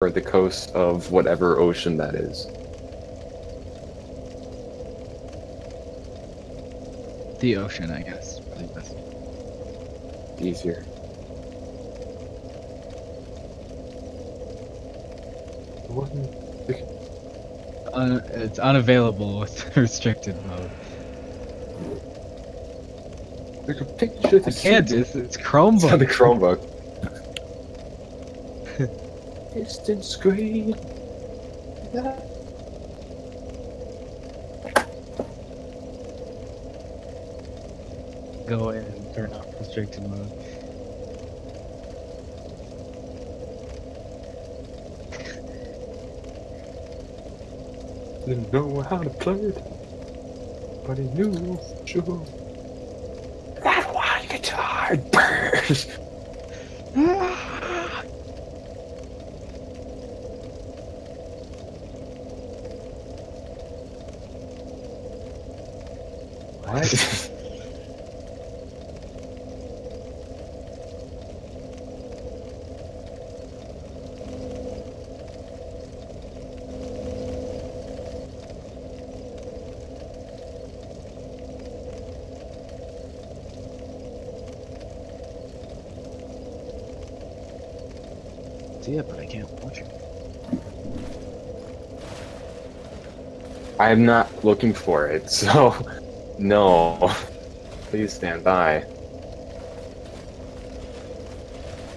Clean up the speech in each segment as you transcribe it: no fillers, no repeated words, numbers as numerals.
the coast of whatever ocean that is. The ocean, I guess. Probably best. Easier. It's unavailable with restricted mode. There's a picture. I can't. It's It's Chromebook. on the Chromebook. Distant screen. Go in and turn off restricted mode. Didn't know how to play it, but he knew for sure. That one guitar burst. What? See it, but I can't watch it. I'm not looking for it, so no. Please stand by.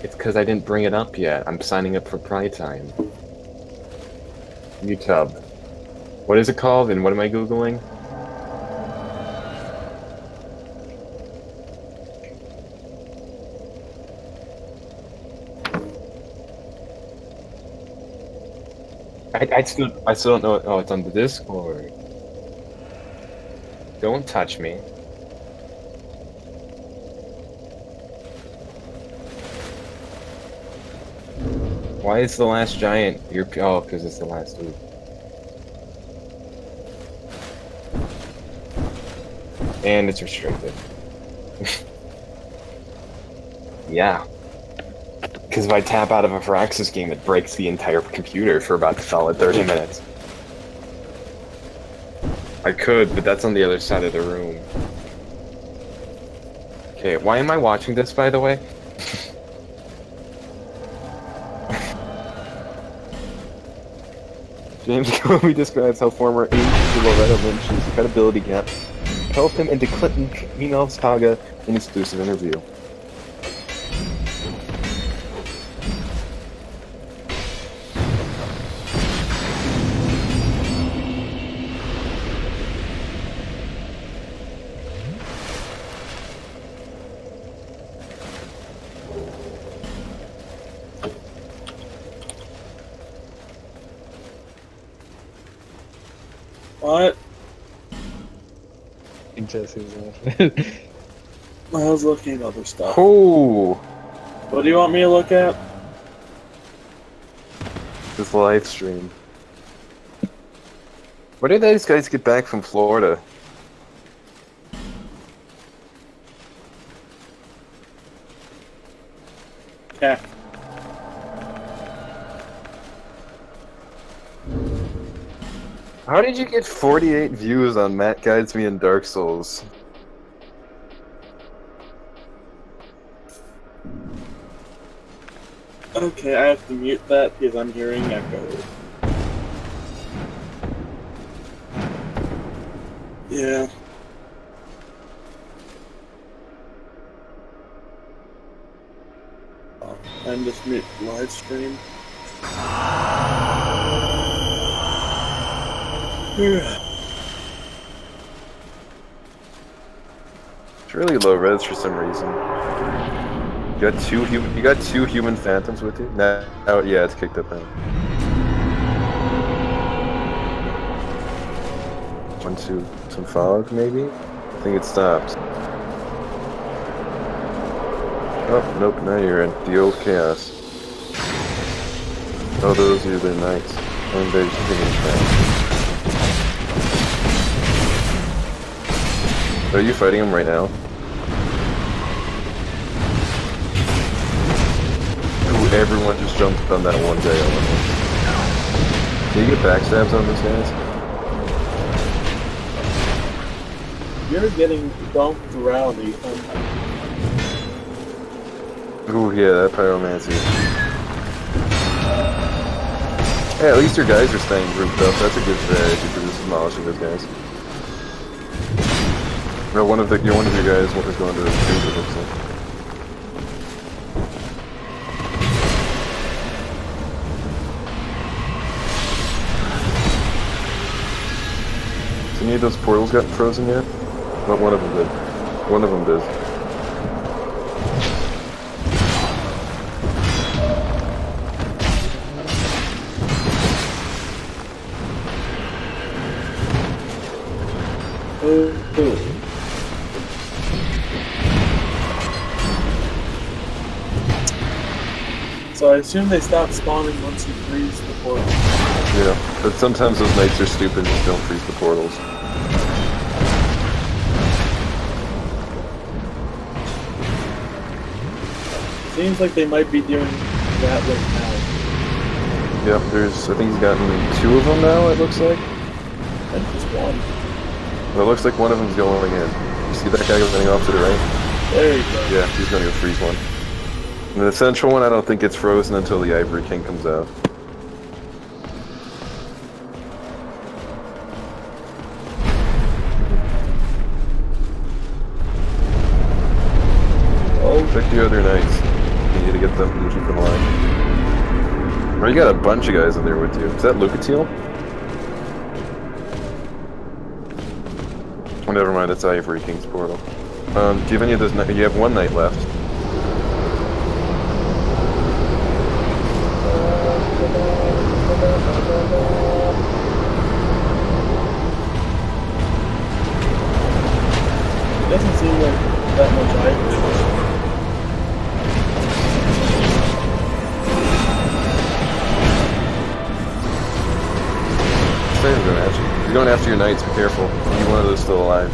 It's because I didn't bring it up yet. I'm signing up for Pride Time. YouTube. What is it called and what am I Googling? I still don't know. Oh, it's on the Discord. Don't touch me. Why is the last giant? Oh, because it's the last oof. And it's restricted. Yeah. Because if I tap out of a Firaxis game, it breaks the entire computer for about a solid 30 minutes. I could, but that's on the other side of the room. Okay, why am I watching this, by the way? James Comey describes how former agent Loretta Lynch's credibility gap helped him into Clinton Minov's saga in exclusive interview. What? Jesse's I was looking at other stuff. Oh, What do you want me to look at? this live stream. When did these guys get back from Florida? Yeah. How did you get 48 views on Matt Guides Me in Dark Souls? Okay, I have to mute that because I'm hearing echo. Yeah. I'm just mute live stream. It's really low res for some reason. You got two human phantoms with you? Now, oh yeah, it's kicked up now. One, two, some fog maybe? I think it stopped. Oh, nope, now you're in the old chaos. Oh, those are the knights. And they're taking trash. Are you fighting him right now? Ooh, everyone just jumped on that one guy. Can you get backstabs on these guys? You're getting bumped around, Ethan. Ooh, yeah, that pyromancy. Hey, at least your guys are staying grouped up. That's a good strategy for just demolishing those guys. No, one of your guys is going to retreat, it looks like. So any of those portals got frozen yet? Not one of them did. One of them did. So I assume they stop spawning once you freeze the portal. Yeah, but sometimes those knights are stupid and just don't freeze the portals. Seems like they might be doing that right now. Yep, I think he's gotten 2 of them now, it looks like. I think just one. Well, it looks like one of them's going in. You see that guy going off to the right? There you go. Yeah, he's going to go freeze one. And the central one, I don't think gets frozen until the Ivory King comes out. Oh, pick the other knights. You need to get them and keep them alive. Or you got a bunch of guys in there with you. Is that Lucatiel? Oh, never mind, it's Ivory King's portal. Do you have any of those? You have one knight left. It doesn't seem like that much Ivory. You're going after your knights, be careful. You need one of those still alive.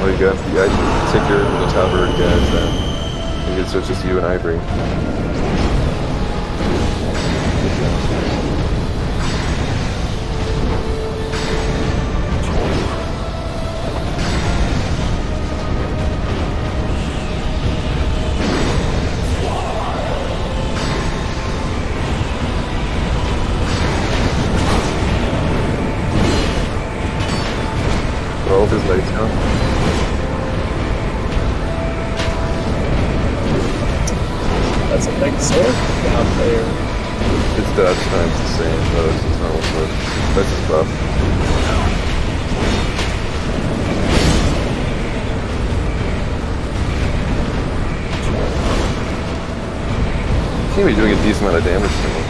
Oh, you got the guy take care of those halberd guys then. I think it's just you and Ivory. All of his lights gone. That's a big sword out there. It's dodge time's the same, but it's his normal sword. That's his buff. You seem to be doing a decent amount of damage to him.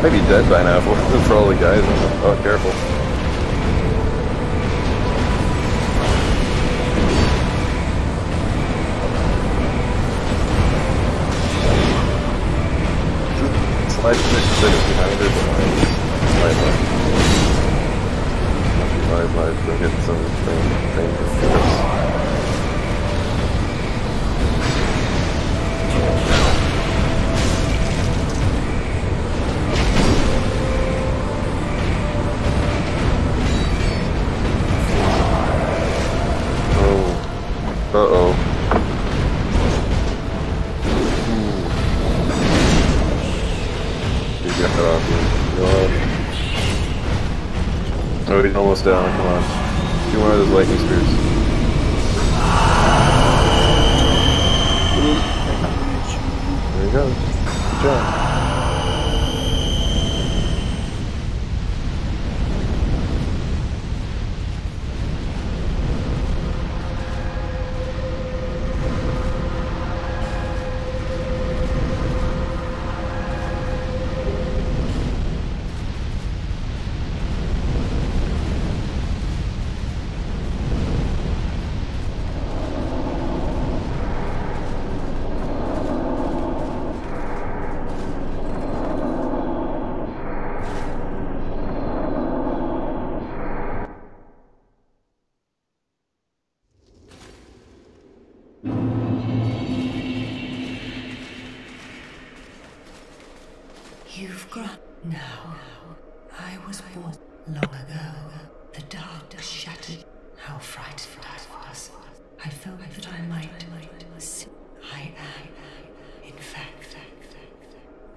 Might be dead by now for all the guys. Oh, careful. Slide position behind her, but slide left. Slide left, go get some things. Uh-oh. You got that off you. Oh, he's almost down. Come on. Do one of those lightning spears. There you go. Good job. Now, I was born long ago. The dark shattered. How frightened I was. I felt that I might. I am. In fact,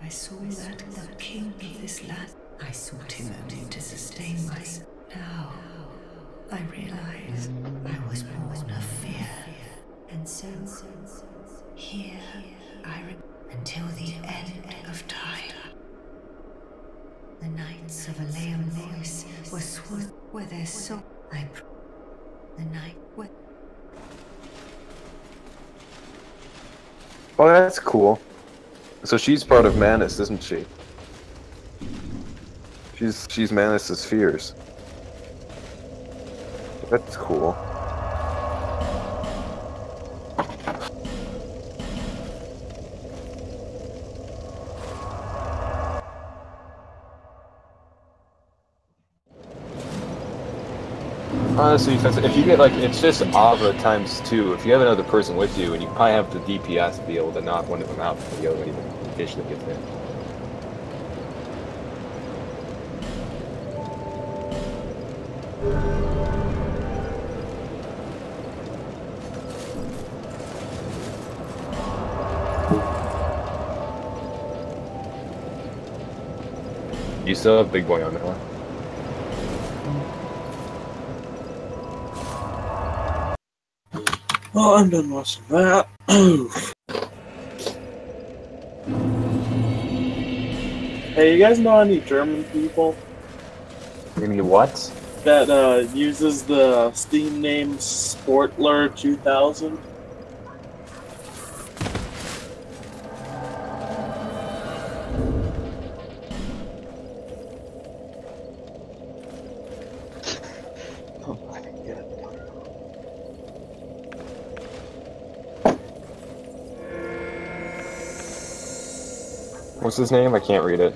I saw that the king of this land. I sought him only to sustain myself. Now, I realize I was born of fear. And so, here until the end of time. The knights of a Leon voice were sworn with their soul. The night with. Oh, that's cool. So she's part of Manus, isn't she? She's Manus's fears. That's cool. Honestly, if you get like, it's just Ava times 2. If you have another person with you, and you probably have the DPS to be able to knock one of them out before the other one even officially gets in. You still have Big Boy on that one. Oh, I'm done watching that. Hey, you guys know any German people? Any what? That uses the Steam name Sportler 2000? Oh my god. What's his name? I can't read it.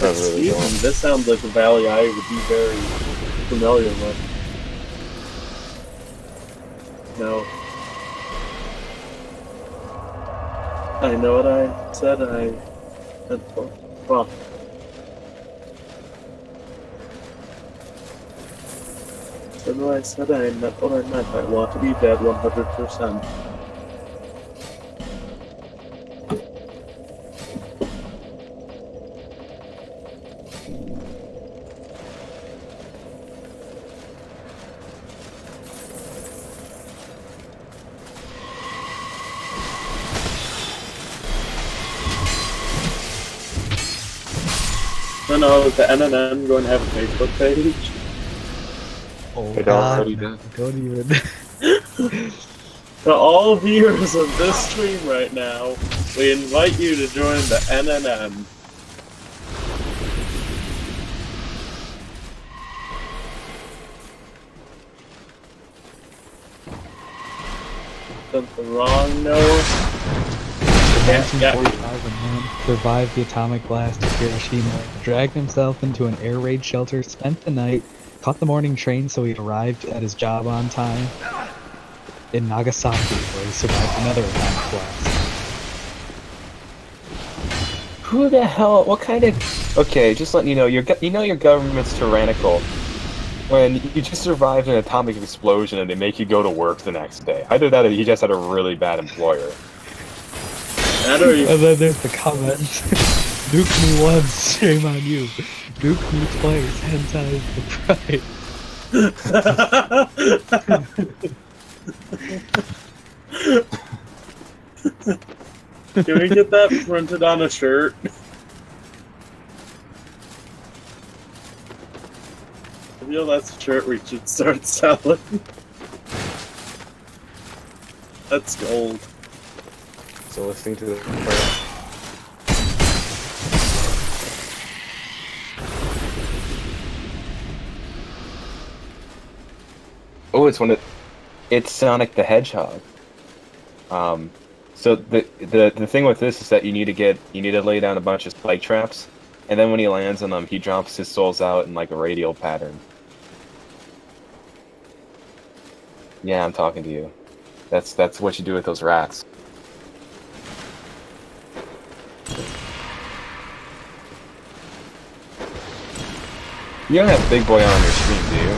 Really this sounds like a valley I would be very familiar with. No. I know what I said. Well. I know I said I meant what I meant. I want to be dead 100%. No, is the NNN going to have a Facebook page? Oh, It God, already does. don't even. To all viewers of this stream right now, we invite you to join the NNN. Something wrong, Noah? 1945, a man survived the atomic blast of Hiroshima, dragged himself into an air raid shelter, spent the night, caught the morning train so he arrived at his job on time, in Nagasaki, where he survived another atomic blast. Who the hell? What kind of? Okay, just letting you know, your government's tyrannical. When you just survived an atomic explosion and they make you go to work the next day. Either that or you just had a really bad employer. And then there's the comment. Nuke me once, shame on you. Nuke me twice, 10 times the price. Can we get that printed on a shirt? I feel that's a shirt we should start selling. That's gold. So listening to the prayer. Oh, it's Sonic the Hedgehog. So the thing with this is that you need to lay down a bunch of spike traps, and then when he lands on them, he drops his souls out in like a radial pattern. Yeah, I'm talking to you. That's what you do with those rats. You don't have Big Boy on your stream, do you?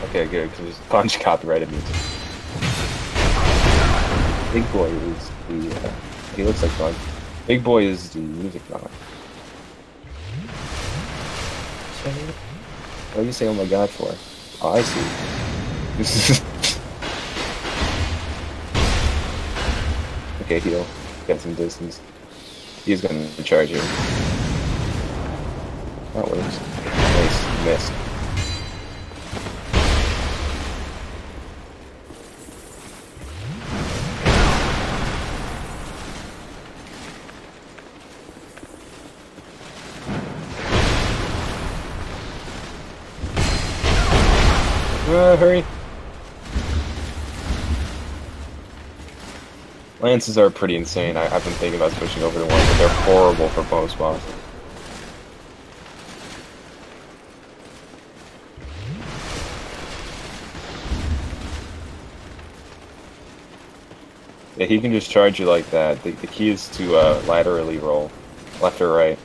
Okay, good, because there's a bunch of copyrighted music. Big Boy is the... he looks like fun. Big Boy is the music god. What do you say oh my god for? Oh, I see. This is... okay, heal. Get some distance. He's gonna charge you. That works. Nice. Missed. Hurry! Lances are pretty insane. I've been thinking about switching over to one, but they're horrible for bonus boss. Yeah, he can just charge you like that. The key is to laterally roll, left or right.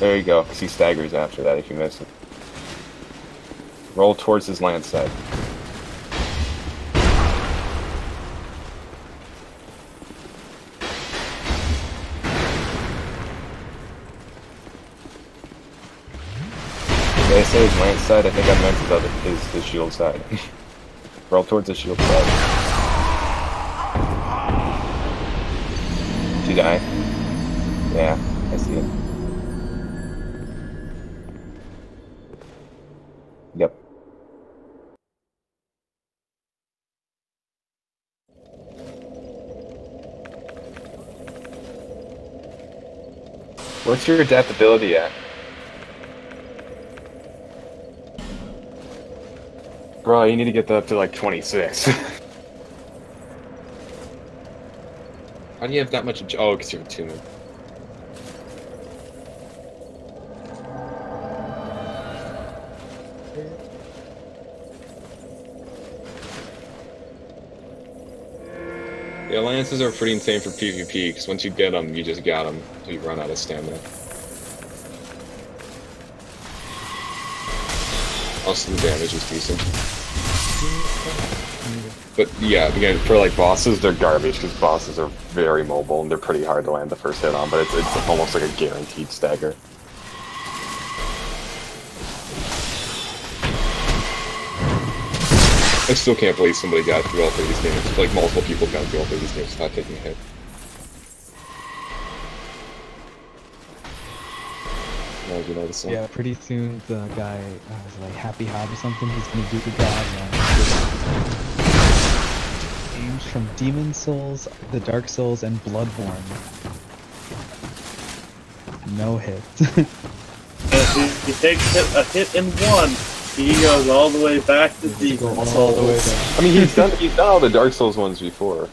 There you go, because he staggers after that if you miss it. Roll towards his lance side. Did I say his lance side? I think I meant his shield side. Roll towards the shield side. Did you die? Yeah, I see it. Yep. What's your adaptability at? Bro, you need to get that up to like 26. How do you have that much? Oh, because you're attunement. Yeah, lances are pretty insane for PvP, because once you get them, you just got them until you run out of stamina. Also, the damage is decent. But yeah, again, for like bosses, they're garbage, because bosses are very mobile, and they're pretty hard to land the first hit on, but it's almost like a guaranteed stagger. I still can't believe somebody got through all three of these games. Like, multiple people got through all three of these games without taking a hit. What you noticing? Yeah, pretty soon the guy, was like Happy Hob or something, he's gonna do the guy, games from Demon Souls, the Dark Souls, and Bloodborne. No hits. If he takes a hit in one, he goes all the way back to Demon Souls. All the way back. I mean, he's done all the Dark Souls ones before.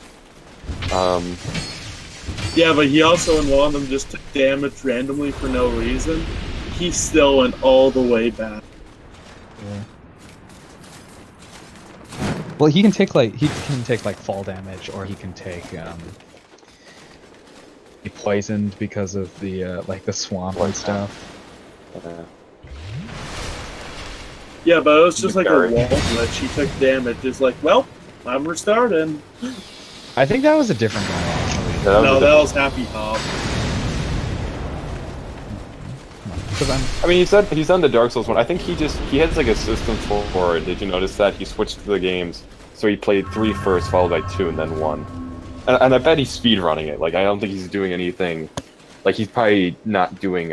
Yeah, but he also in one of them just took damage randomly for no reason. He still went all the way back. Yeah. Well, he can take like fall damage, or he can take be poisoned because of the like the swamp and stuff. Yeah, but it was just like a wall glitch. He took damage. It's like, well, I'm restarting. I think that was a different guy actually. No, that was Happy Hob. I mean, he's done the Dark Souls one. I think he has like a system for it. Did you notice that? He switched the games, so he played 3 first, followed by 2, and then 1. And I bet he's speedrunning it. Like, I don't think he's doing anything. Like, he's probably not doing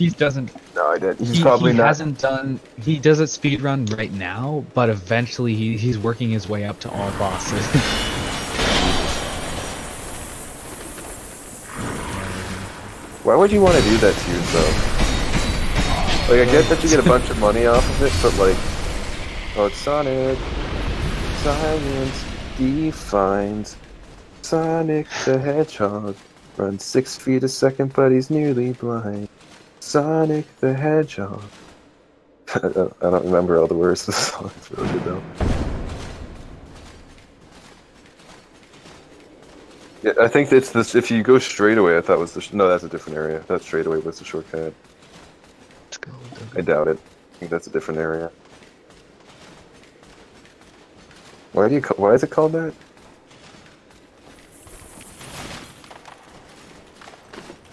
He doesn't. No, I did. He's He probably not. hasn't done. He does a speed run right now, but eventually he's working his way up to all bosses. Why would you want to do that to yourself? Like, I get that you get a bunch of money off of it, but like, oh, it's Sonic. Science defines Sonic the Hedgehog. Runs 6 feet a second, but he's nearly blind. Sonic the Hedgehog. I don't remember all the words of the song. It's really good though. Yeah, I think it's this. If you go straight away, I thought was the. No, that's a different area. That straight away was the shortcut. Let's go. I doubt it. I think that's a different area. Why do you? Why is it called that?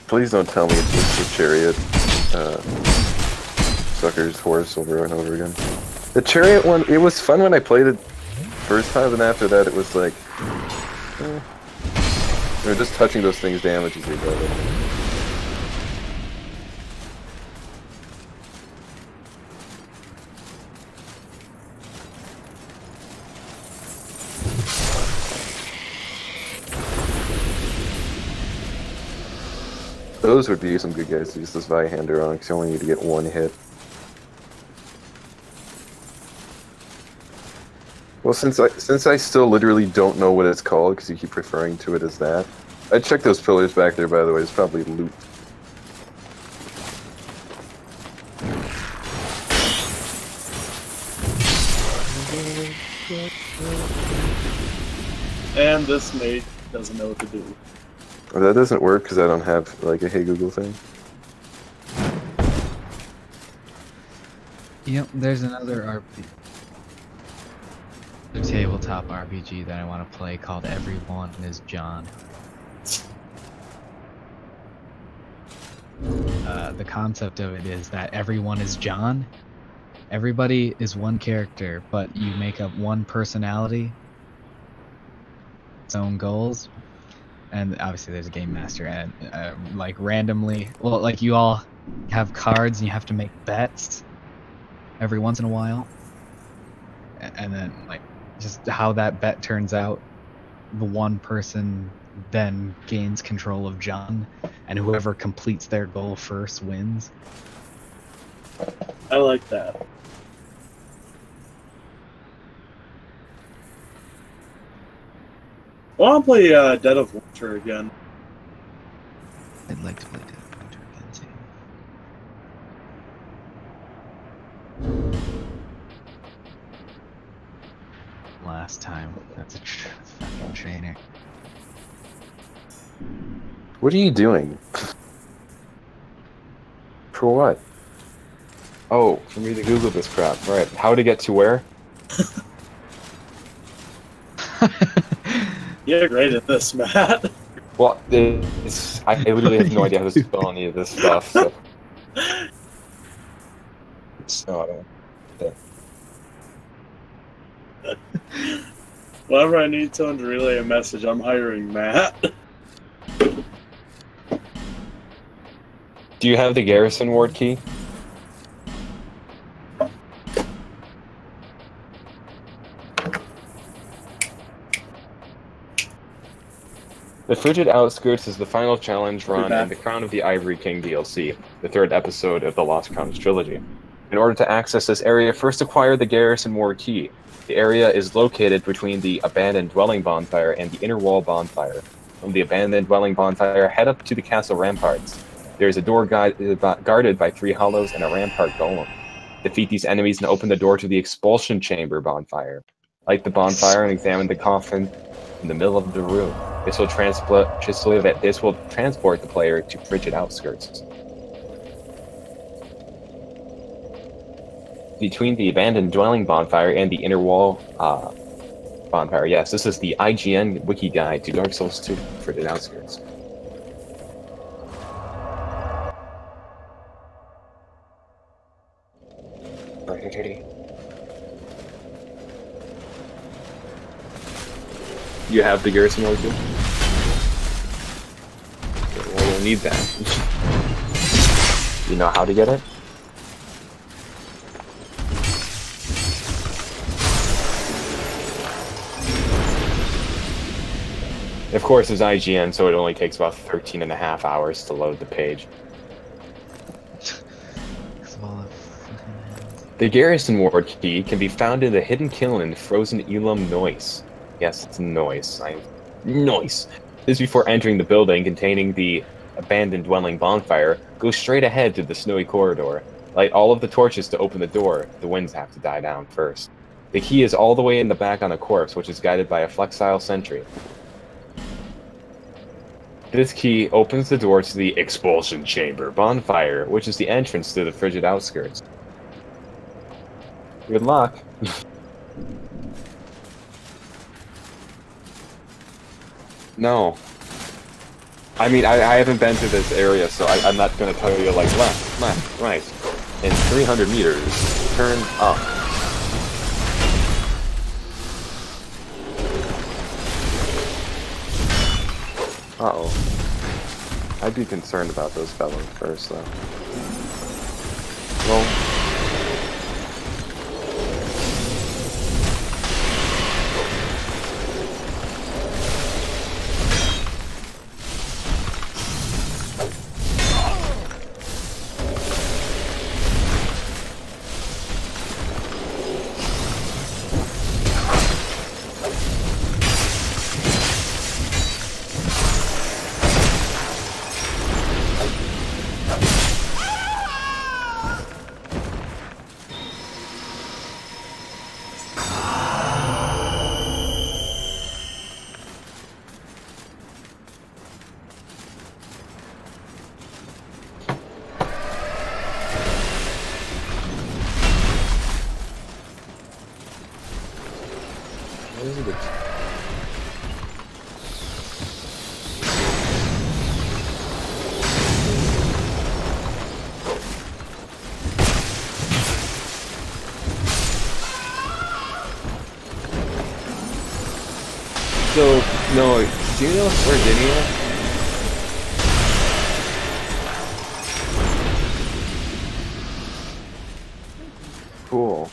Please don't tell me it's just a chariot. Sucker's horse over and over again. The chariot one. It was fun when I played it first time, and after that, it was like. You know, just touching those things damages you, brother. Those would be some good guys to use this Vihander on, because you only need to get one hit. Well, since I still literally don't know what it's called, because you keep referring to it as that, I checked those pillars back there, by the way. It's probably loot. And this mate doesn't know what to do. Oh, that doesn't work because I don't have like a Hey Google thing. Yep, there's another tabletop RPG that I want to play called Everyone is John. The concept of it is that everyone is John. Everybody is one character, but you make up one personality, its own goals, and obviously there's a game master, and like randomly, well, like you all have cards and you have to make bets every once in a while, and then like just how that bet turns out, the one person then gains control of John, and whoever completes their goal first wins. I like that. I want to play Dead of Winter again. I'd like to play Dead of Winter again too. Last time, that's a fucking trainer. What are you doing? For what? Oh, for me to Google this crap. Right. How to get to where? You're great at this, Matt. Well, I literally have no idea how to spell any of this stuff, so... So, Whenever I need someone to relay a message, I'm hiring Matt. do you have the Garrison Ward key? The Frigid Outskirts is the final challenge run in the Crown of the Ivory King DLC, the third episode of the Lost Crowns trilogy. In order to access this area, first acquire the Garrison Ward key. The area is located between the Abandoned Dwelling Bonfire and the Inner Wall Bonfire. From the Abandoned Dwelling Bonfire, head up to the castle ramparts. There is a door guarded by 3 hollows and a rampart golem. Defeat these enemies and open the door to the Expulsion Chamber Bonfire. Light the bonfire and examine the coffin in the middle of the room. This will transport the player to Frigid Outskirts. Between the Abandoned Dwelling Bonfire and the Inner Wall Bonfire. Yes, this is the IGN Wiki Guide to Dark Souls 2 Frigid Outskirts. You have the Garrison Ward too? Okay, well, we'll need that. You know how to get it? Of course, it's IGN, so it only takes about 13.5 hours to load the page. The Garrison Ward key can be found in the hidden kiln in Frozen Elam Noise. Yes, it's Noise. Noise! This before entering the building containing the abandoned dwelling bonfire. Go straight ahead to the snowy corridor. Light all of the torches to open the door. The winds have to die down first. The key is all the way in the back on a corpse, which is guided by a flexile sentry. This key opens the door to the expulsion chamber bonfire, which is the entrance to the frigid outskirts. Good luck. No. I mean, I haven't been to this area, so I'm not going to tell you, like, left, right. In 300 meters, turn up. Uh-oh. I'd be concerned about those fellows first, though. Well... So, no, do you know Sardinia? Cool.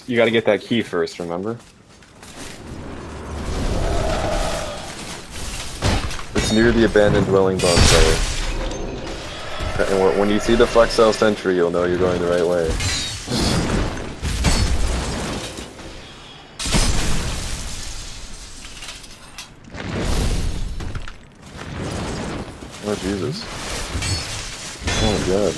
You gotta get that key first, remember? It's near the abandoned dwelling bonfire. And when you see the flexile sentry, you'll know you're going the right way. Oh, Jesus. Oh, my God.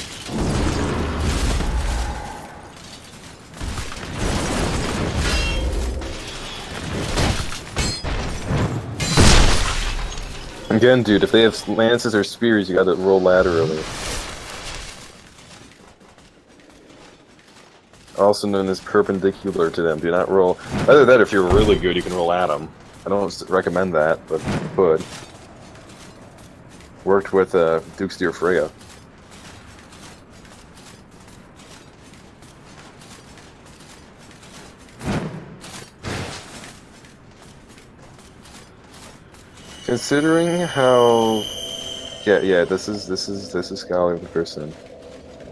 Again, dude, if they have lances or spears, you gotta roll laterally. Also known as perpendicular to them. Do not roll. Either that, if you're really good, you can roll at them. I don't recommend that, but you could. Worked with Duke's Dear Freya. Considering how, yeah, this is Scholar the person.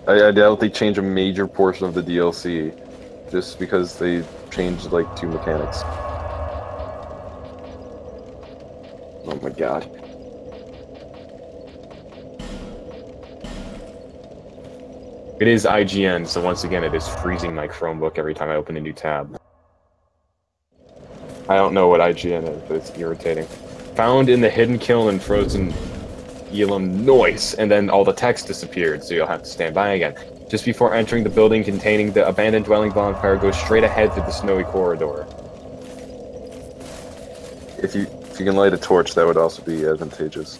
I doubt they change a major portion of the DLC, just because they changed like 2 mechanics. Oh my god. It is IGN, so once again it is freezing my Chromebook every time I open a new tab. I don't know what IGN is, but it's irritating. Found in the hidden kiln and frozen Elam noise, and then all the text disappeared, so you'll have to stand by again. Just before entering the building containing the abandoned dwelling bonfire, go straight ahead through the snowy corridor. If you can light a torch, that would also be advantageous.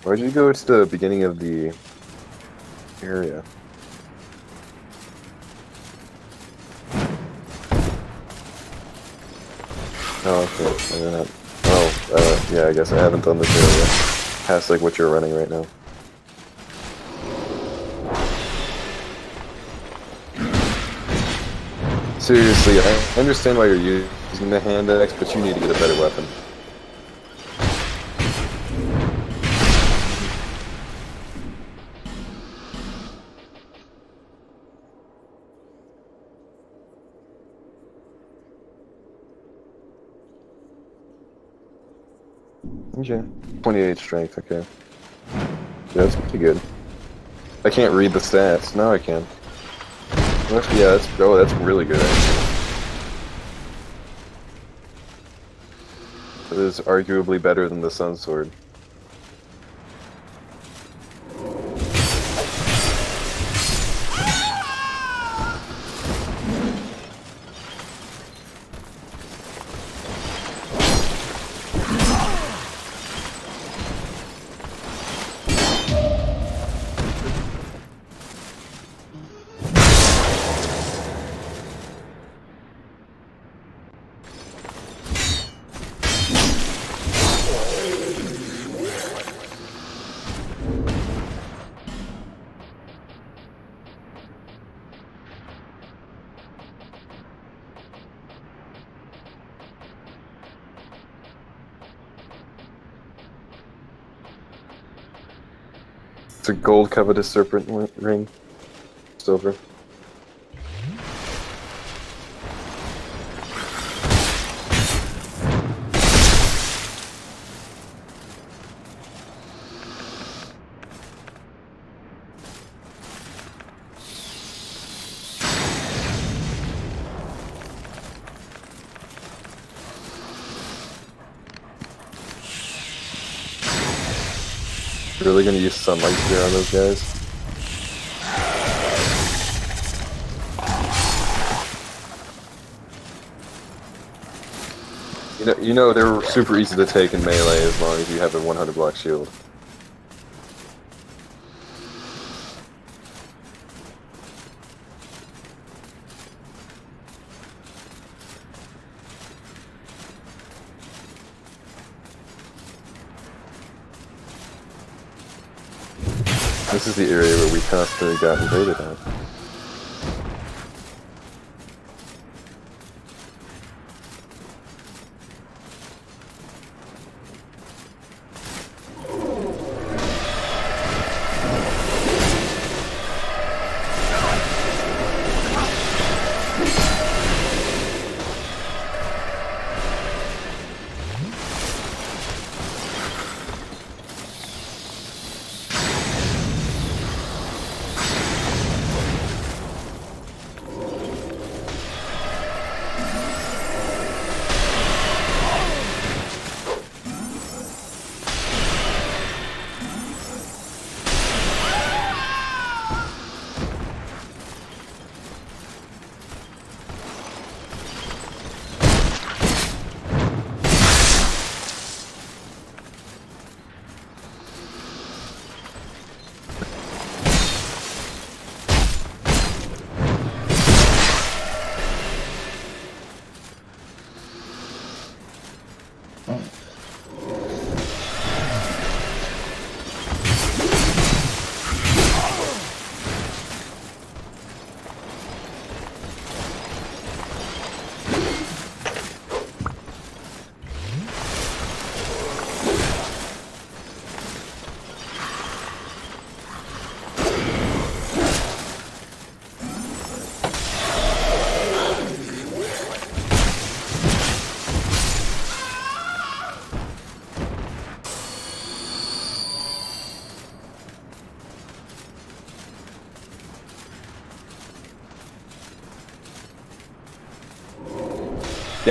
Why'd you go to the beginning of the area? Oh, okay. Yeah, I guess I haven't done this area past like what you're running right now. Seriously, I understand why you're using the hand axe, but you need to get a better weapon. Okay. 28 strength, okay. Yeah, that's pretty good. I can't read the stats. Now I can. Yeah, that's really good, actually. It is arguably better than the Sun Sword. It's a gold covetous serpent ring. Silver. Really gonna use sunlight here on those guys? You know they're super easy to take in melee as long as you have a 100 block shield. This is the area where we constantly got invaded at.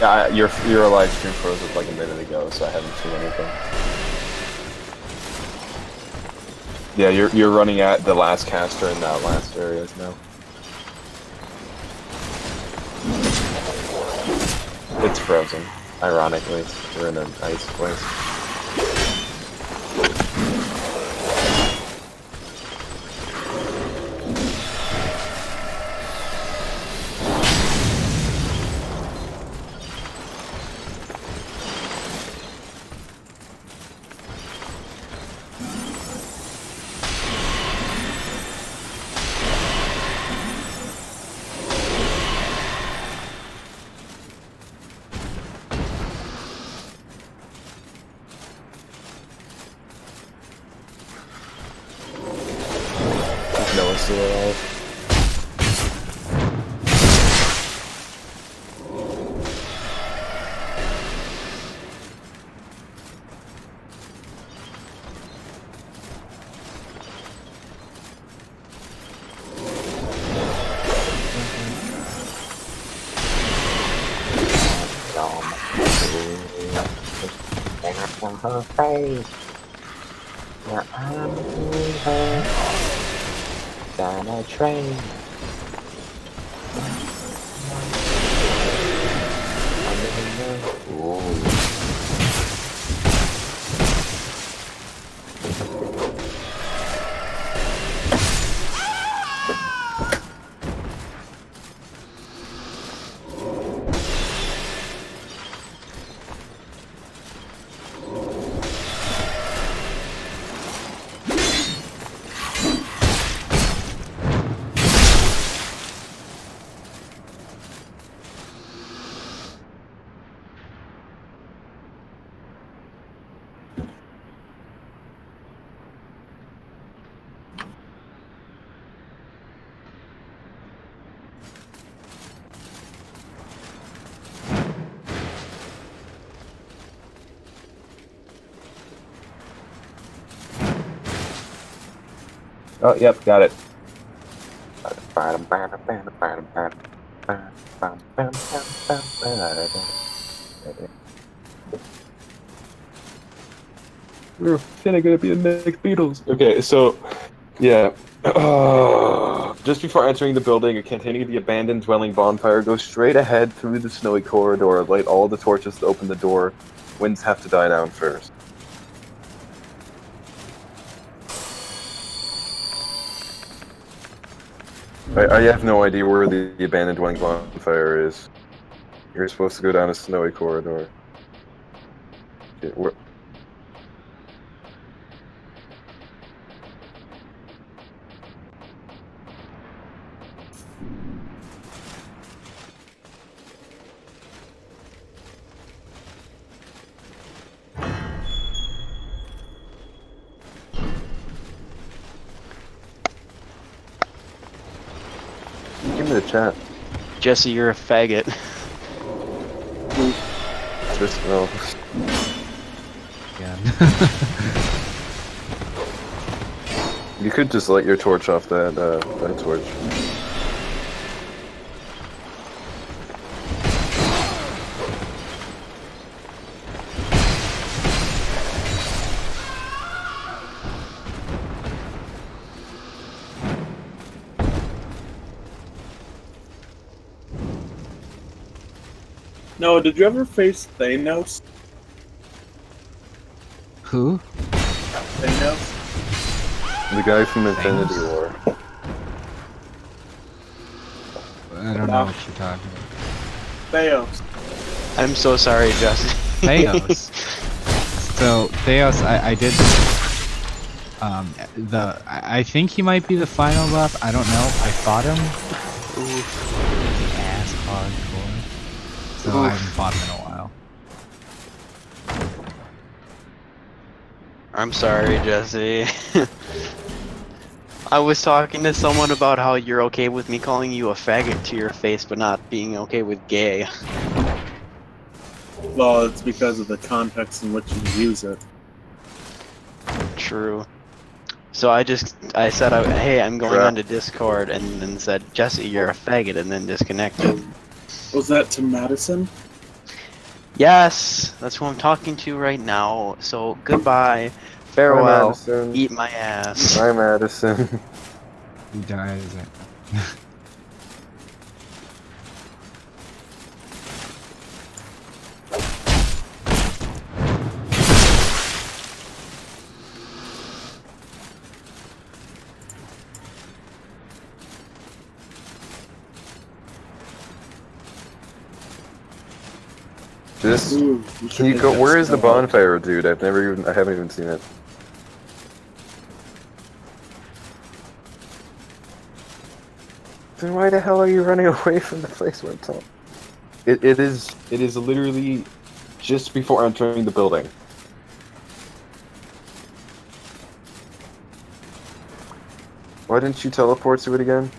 Yeah, your live stream froze up like a minute ago, so I haven't seen anything. Yeah, you're running at the last caster in that last areas now. It's frozen. Ironically, we're in an ice place. No one's still alive. From her face, yeah, I'm in her. Down a train. Ooh. Oh, yep, got it. We're gonna be the next Beatles. Okay, so, yeah. Just before entering the building containing the abandoned dwelling bonfire, go straight ahead through the snowy corridor, light all the torches to open the door. Winds have to die down first. I have no idea where the abandoned dwelling bonfire is. You're supposed to go down a snowy corridor. Okay, where... Give me the chat. Jesse, you're a faggot. Just no. Again. You could just light your torch off that torch. No, did you ever face Thanos? Who? Thanos? The guy from Infinity War. I don't know what you're talking about. Thanos. I'm so sorry, Jesse. Theos. So Theos, I did. I think he might be the final buff. I don't know. I fought him. Ass hardcore. So I haven't fought him in a while. I'm sorry, Jesse. I was talking to someone about how you're okay with me calling you a faggot to your face, but not being okay with gay. Well, it's because of the context in which you use it. True. So I said, hey, I'm going onto Discord, and then said, Jesse, you're a faggot, and then disconnected. Was that to Madison? Yes, that's who I'm talking to right now. So goodbye, Bye, farewell, Madison. eat my ass. Bye, Madison. He dies. Just Ooh, can you go? Where is the bonfire, dude? I haven't even seen it. Then why the hell are you running away from the place where it's all? It is literally just before entering the building. Why didn't you teleport to it again?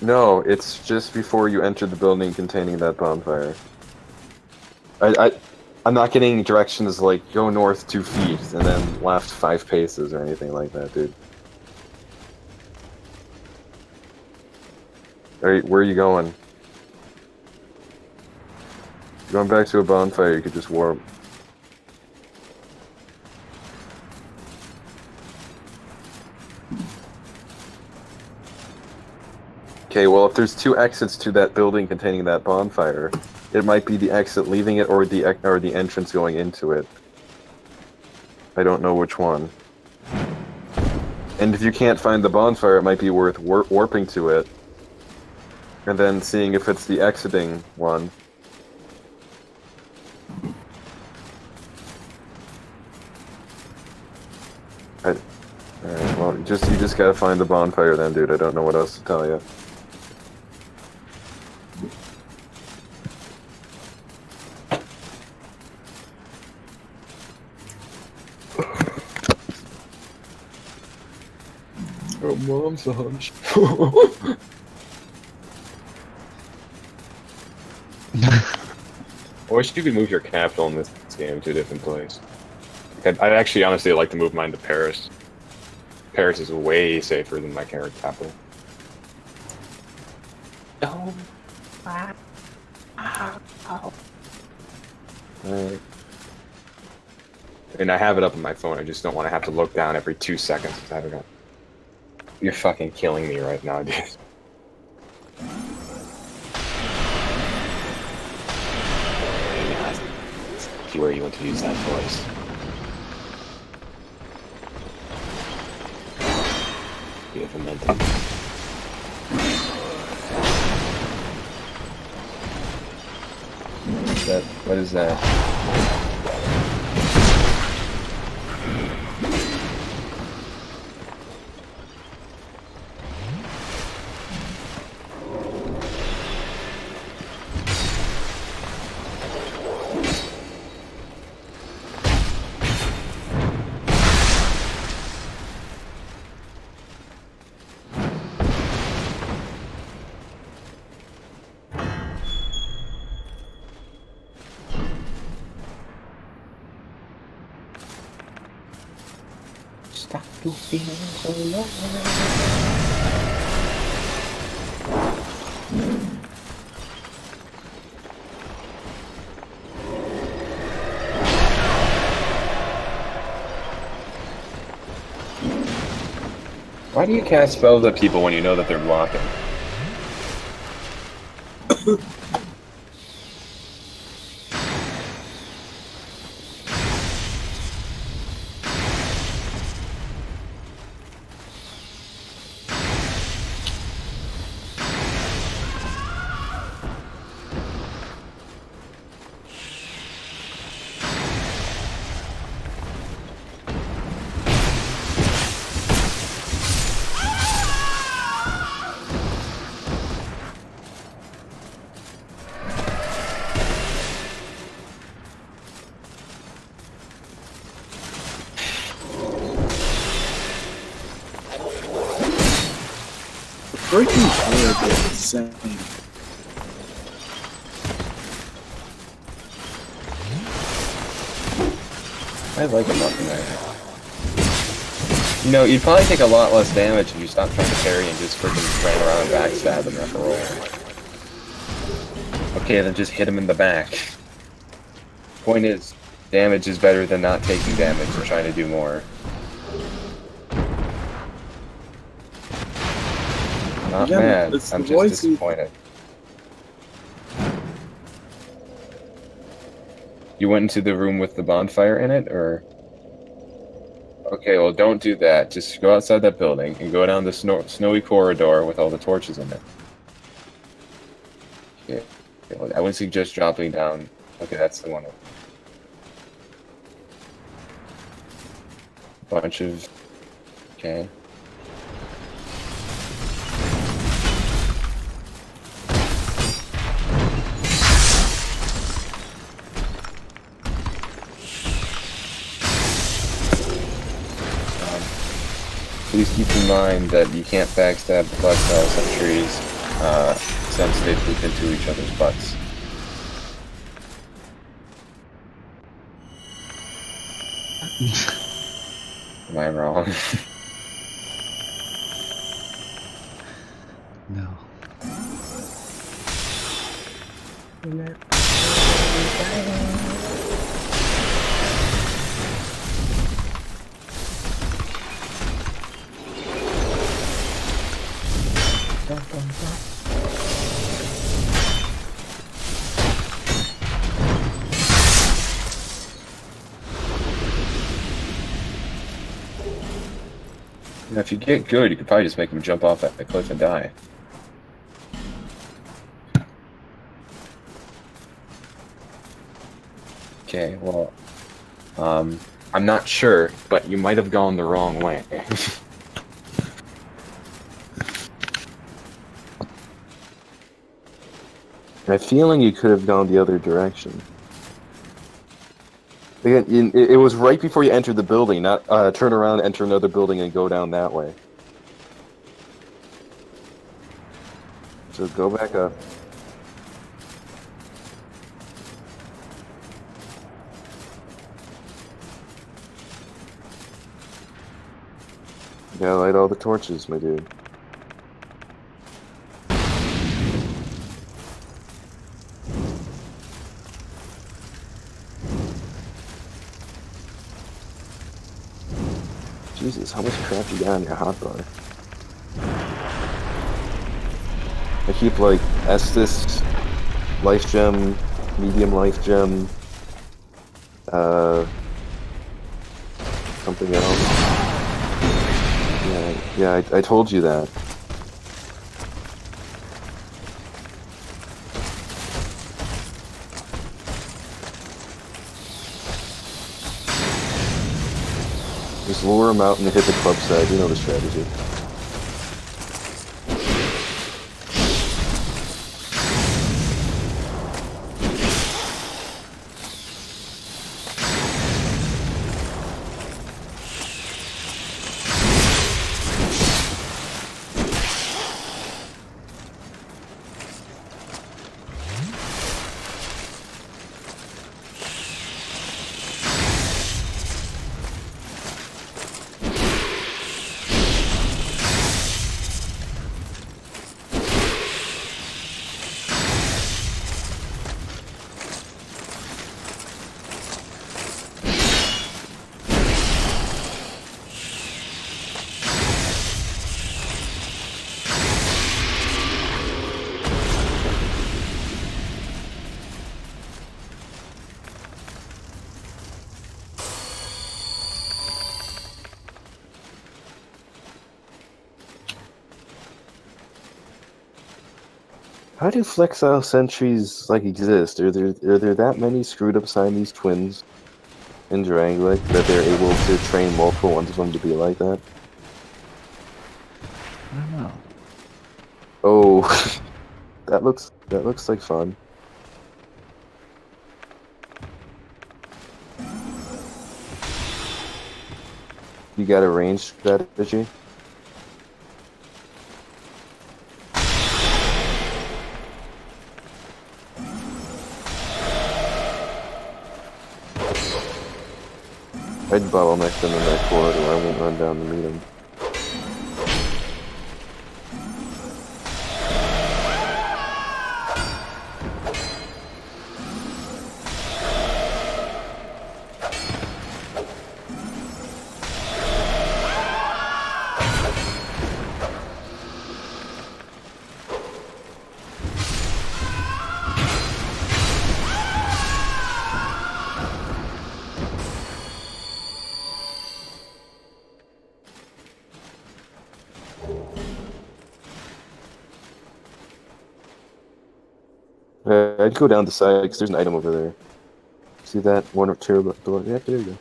No, it's just before you enter the building containing that bonfire. I'm not getting directions like go north 2 feet and then left 5 paces or anything like that, dude. Alright, where are you going? Going back to a bonfire, you could just warp. Okay, well, if there's 2 exits to that building containing that bonfire, it might be the exit leaving it or the entrance going into it. I don't know which one. And if you can't find the bonfire, it might be worth warping to it, and then seeing if it's the exiting one. Alright, well, you just gotta find the bonfire then, dude. I don't know what else to tell you. Oh, mom's a hunch. I wish you could move your capital in this game to a different place. I'd actually honestly like to move mine to Paris. Paris is way safer than my current capital. Oh. Wow. Alright. And I have it up on my phone, I just don't want to have to look down every 2 seconds to have it up. You're fucking killing me right now, dude. See where you want to use that voice. You have a mental. What is that? Stop to feel so low. Why do you cast spells at people when you know that they're blocking? Freaking hard is insane. I like a muffin right now. You know, you'd probably take a lot less damage if you stopped trying to parry and just freaking ran around and backstab him after all. Okay, then just hit him in the back. Point is, damage is better than not taking damage and trying to do more. Not mad, I'm just disappointed. You went into the room with the bonfire in it, or...? Okay, well don't do that. Just go outside that building and go down the snowy corridor with all the torches in it. Okay. I wouldn't suggest dropping down. Okay, that's the one. Bunch of... Okay. Please keep in mind that you can't backstab the Flexile sentries since they poop into each other's butts. Am I wrong? No. Now, if you get good, you could probably just make him jump off that cliff and die. Okay, well, I'm not sure, but you might have gone the wrong way. I have a feeling you could have gone the other direction. Again, it was right before you entered the building, not turn around, enter another building, and go down that way. So go back up. You gotta light all the torches, my dude. Jesus, how much crap you got in your hotbar? I keep like Estus, Life Gem, Medium Life Gem, something else. Yeah, I told you that. Just lure him out and hit the club side, you know the strategy. How do flexile sentries like exist? Are there that many screwed up Siamese twins in Drangleic that they're able to train multiple ones of them to be like that? I don't know. Oh, that looks like fun. You got a range strategy? bottleneck them in that corridor. I won't run down to meet him. I'd go down the side because there's an item over there. See that? One or two door. Yeah, there you go.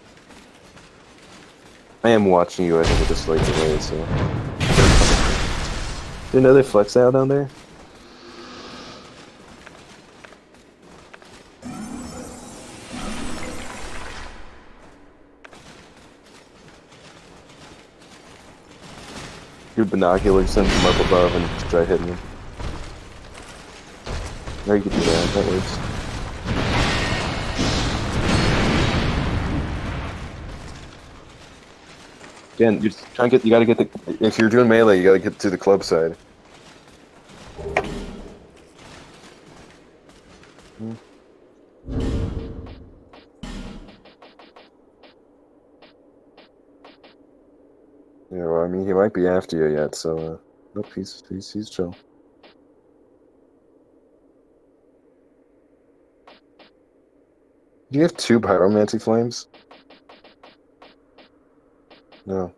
I am watching you, I think, with this light away, so. Is there another flex out down there? Your binoculars, send them up above and just try hitting them. Or you could do that, that works. Again, you're just trying to get, you gotta get the, if you're doing melee, you gotta get to the club side. Yeah, well, I mean, he might be after you yet, so, nope, he's chill. Do you have 2 pyromancy flames? No.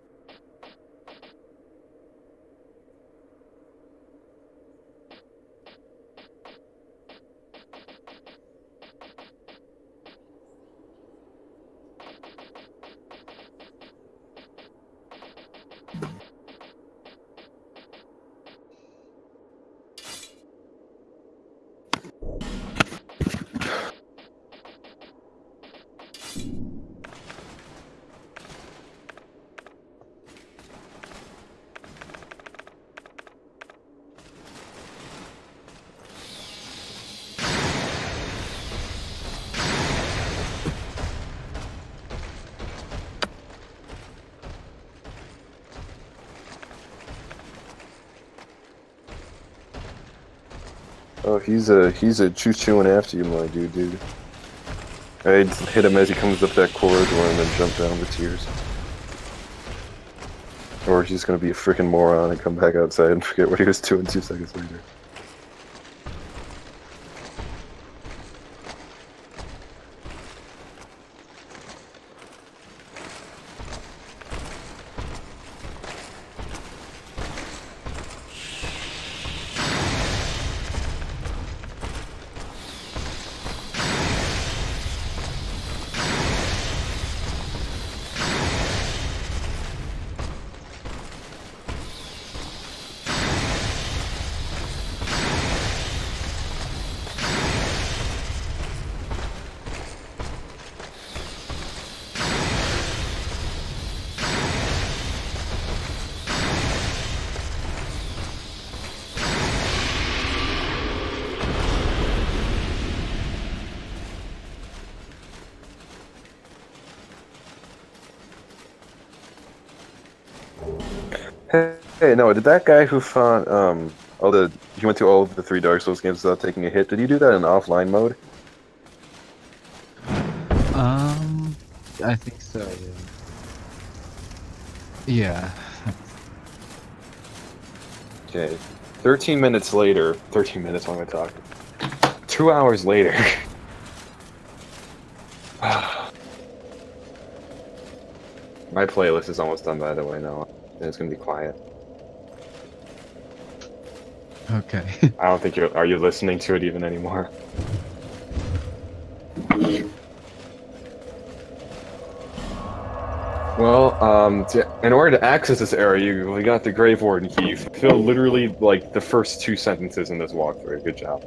Oh, he's a chewing after you, my dude. I'd hit him as he comes up that corridor and then jump down the tiers. Or he's gonna be a freaking moron and come back outside and forget what he was doing 2 seconds later. Hey, no, did that guy who fought, he went through all of the 3 Dark Souls games without taking a hit, did he do that in offline mode? I think so, yeah. Okay. 13 minutes later, 13 minutes while I talk. 2 hours later. My playlist is almost done, by the way, now. And it's gonna be quiet. Okay. I don't think are you listening to it even anymore? Well, in order to access this area, we got the Grave Warden key. You fulfilled literally, like, the first 2 sentences in this walkthrough. Good job.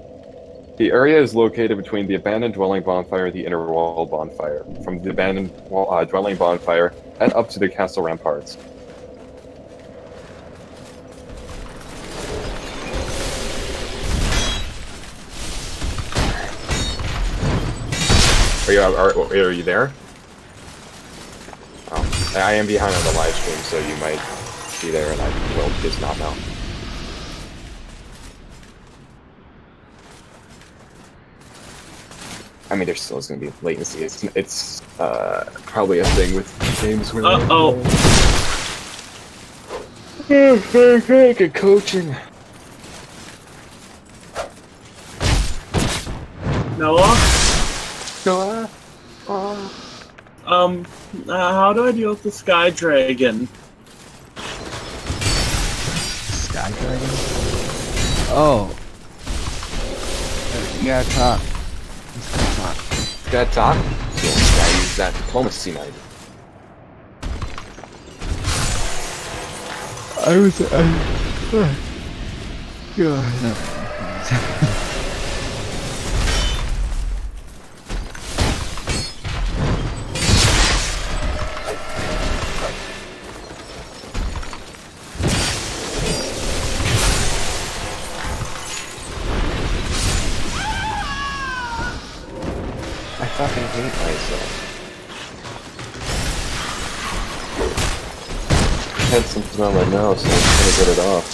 The area is located between the Abandoned Dwelling Bonfire and the Inner Wall Bonfire. From the Abandoned Dwelling Bonfire, head up to the Castle Ramparts. Are you there? Oh. I am behind on the live stream, so you might be there, and I will just not know. I mean, there still is going to be latency. It's probably a thing with games where. Good coaching. Noah? Noah? How do I deal with the Sky Dragon? Sky Dragon? Oh. You gotta talk. Let's go talk. Gotta talk? So, gotta use that diplomacy knife. I fucking hate myself. I had something on my nose, so I was trying to get it off.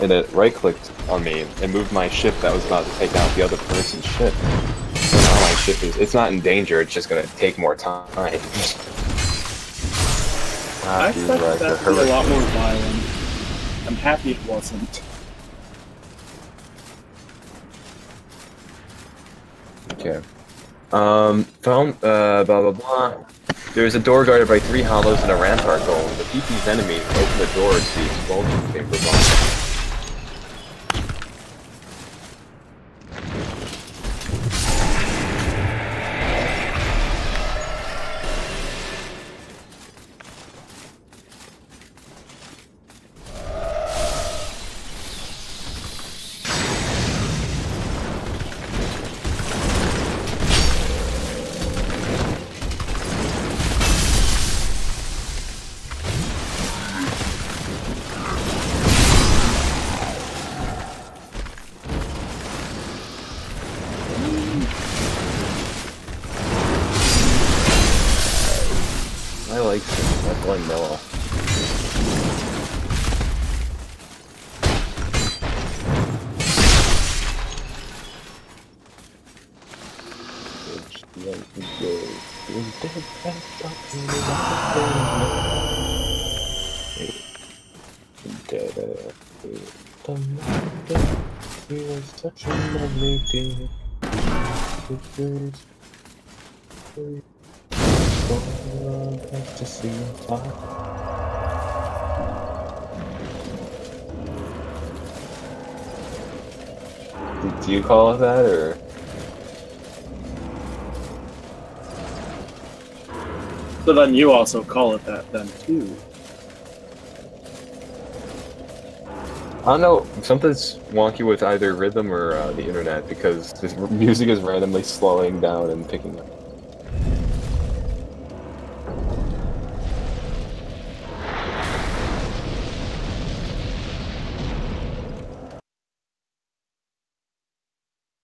And it right-clicked on me and moved my ship that was about to take out the other person's ship. So now my ship it's not in danger, it's just gonna take more time. I expected that to be a lot more violent. I'm happy it wasn't. Okay. Found, blah blah blah. There is a door guarded by 3 hollows and a rampart golem. The PP's enemy opened the door to the expulsion chamber bomb. I like him. I blame Noah. Such a lovely day. To see do you call it that, or? So then you also call it that then too. I don't know, something's wonky with either rhythm or the internet, because this music is randomly slowing down and picking up.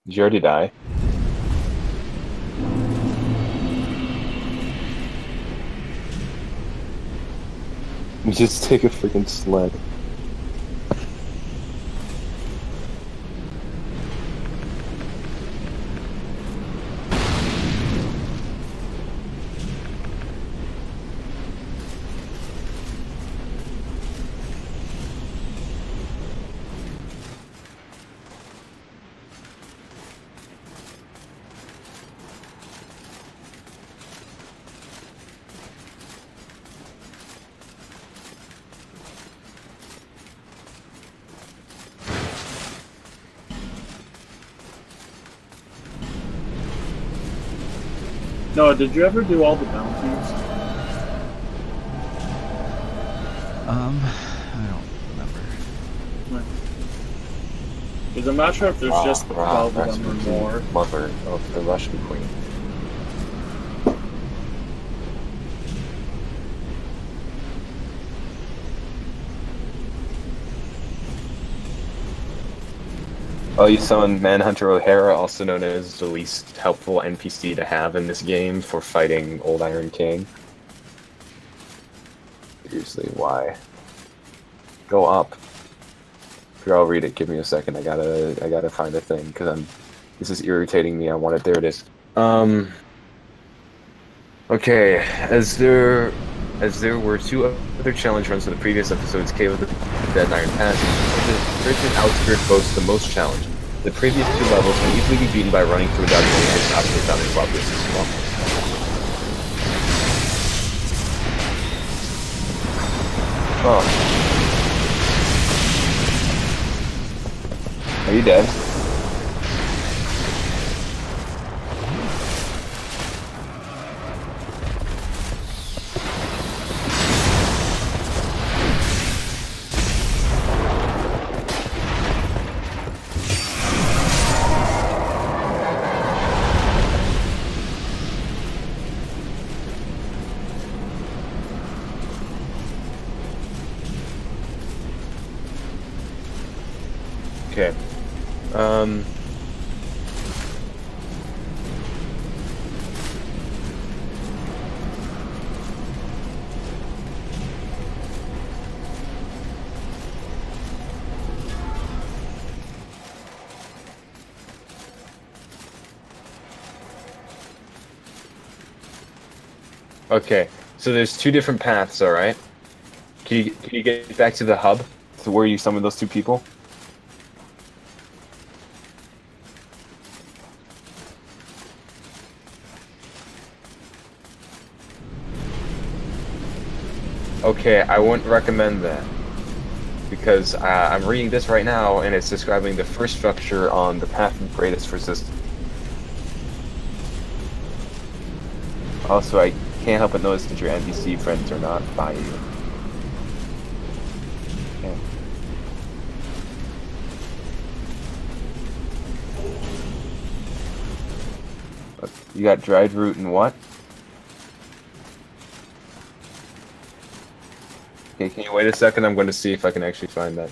Did you already die? Just take a freaking sled. Noah, did you ever do all the bounties? I don't remember. Because I'm not sure if there's just 12 of them or more. Mother of the Russian Queen. Oh, you summon Manhunter O'Hara, also known as the least helpful NPC to have in this game for fighting Old Iron King. Seriously, why? Go up. Here, I'll read it. Give me a second. I gotta find a thing because this is irritating me. I want it. There it is. Okay, as there were two other challenge runs in the previous episodes, Cave of the Dead and Iron Passage, the Bridge Outskirt boasts the most challenge. The previous two levels can easily be beaten by running through without any his obstacles down in proper system. Oh. Are you dead? Okay. Okay, so there's two different paths, alright? Can you get back to the hub? To where you summoned those two people? Okay, I wouldn't recommend that. Because I'm reading this right now, and it's describing the first structure on the path of greatest resistance. Also, I can't help but notice that your NPC friends are not by you. Okay. You got dried root and what? Okay, can you wait a second? I'm going to see if I can actually find that.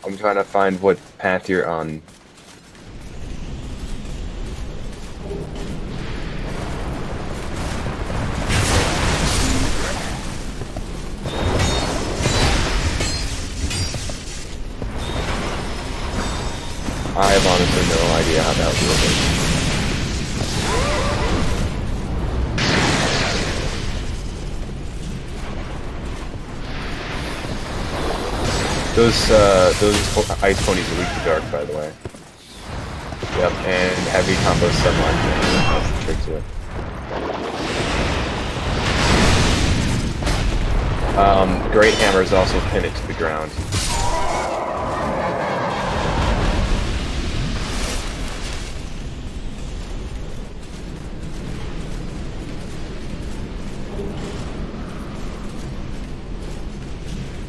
I'm trying to find what path you're on. I have honestly no idea how that would work. Those ice ponies are weak to dark, by the way. Yep, and heavy combo sunlight. That's the trick to it. Great hammers also pin it to the ground.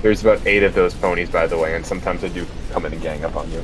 There's about 8 of those ponies, by the way, and sometimes they do come in and gang up on you.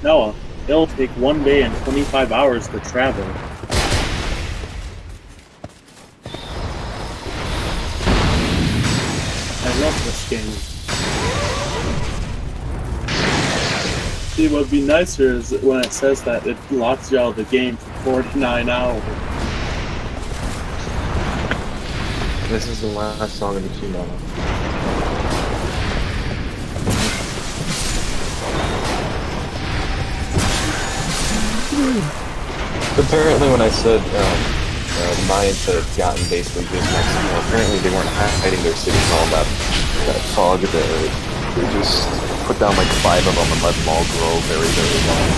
Noah, it'll take 1 day and 25 hours to travel. I love this game. See, what would be nicer is when it says that it locks you out of the game for 49 hours. This is the last song of the Q model. Apparently when I said Mayans that had gotten basically just next, apparently they weren't hiding their cities and all that fog there. They just put down like 5 of them and let them all grow very, very long.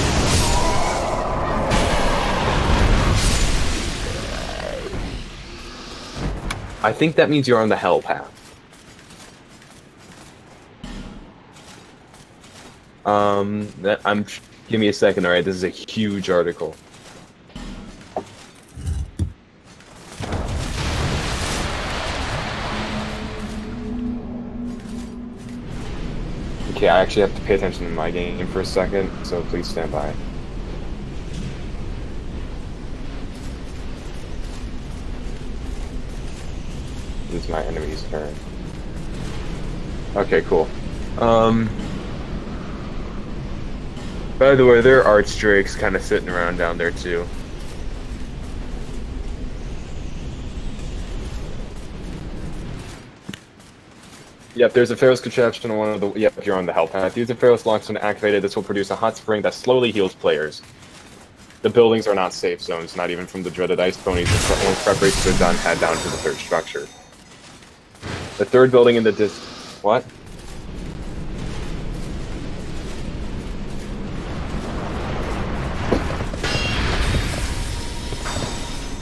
I think that means you're on the hell path. Give me a second, alright? This is a huge article. Okay, I actually have to pay attention to my game for a second, so please stand by. This is my enemy's turn. Okay, cool. By the way, there are archdrakes kind of sitting around down there too. Yep, there's a Pharaoh's contraption on one of the. Yep, you're on the hell path. Use the Pharaoh's lockstone activated. This will produce a hot spring that slowly heals players. The buildings are not safe zones, not even from the dreaded ice ponies. Once preparations are done, head down to the third structure. The third building in the What?